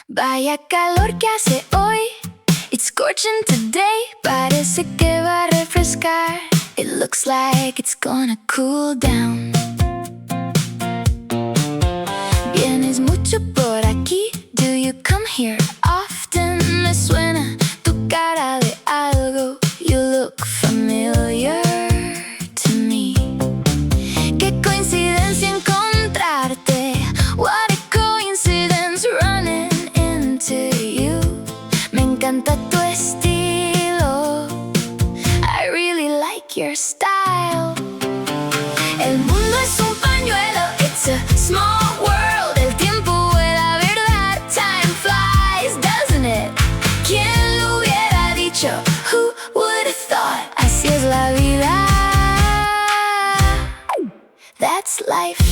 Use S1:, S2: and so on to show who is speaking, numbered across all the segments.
S1: Vaya calor que hace hoy. It's scorching today. Parece que va a refrescar. It looks like it's gonna cool down. Vienes mucho por aquí. Do you come here often? Me suena tu cara de algo. You look familiar to me. Qué coincidencia encontrarte. What a coincidence running into you. Me encanta tu estilo. I really like your style. El mundo es un pañuelo. It's a small world. El tiempo vuela, ¿verdad? Time flies, doesn't it? ¿Quién lo hubiera dicho? Who would have thought? Así es la vida. That's life.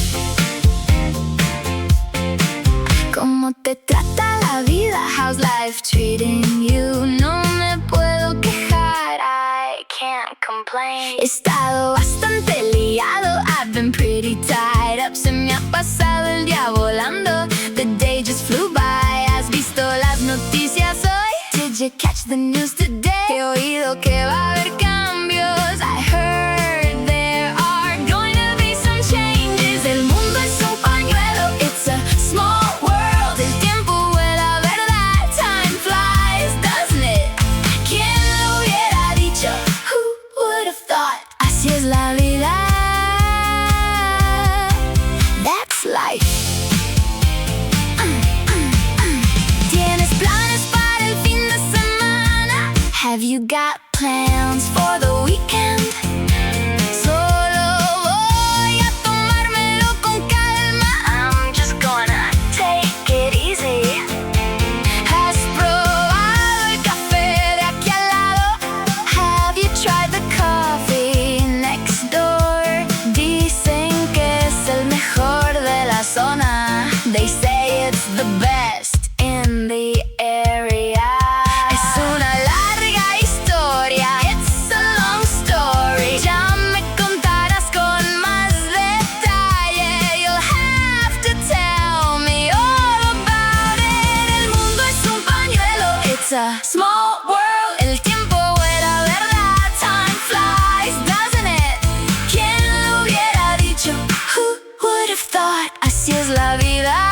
S1: ¿Cómo te trata la vida? How's life treating you? No me puedo quejar, I can't complain. He estado bastante liado, I've been pretty tied up. Se me ha pasado el día volando. The day just flew by. ¿Has visto las noticias hoy? Did you catch the news today? He oído que va a haber cambios. I heard there are going to be some changes. El mundo es un pañuelo, it's a small world. El tiempo vuela, ¿verdad? Time flies, doesn't it? ¿Quién lo hubiera dicho? Who would have thought? Así es la vida. That's life. ¿Tienes planes para el fin de semana? Have you got plans for the weekend? Solo voy a tomármelo con calma. I'm just gonna take it easy. ¿Has probado el café de aquí al lado? Have you tried the coffee next door? Dicen que es el mejor de la zona. They say it's the best in the area. Es una larga historia. It's a long story. Ya me contarás con más detalle. You'll have to tell me all about it. El mundo es un pañuelo. It's a small world. El tiempo vuela, ¿verdad? Time flies, doesn't it? ¿Quién lo hubiera dicho? Who would have thought? Así es la vida.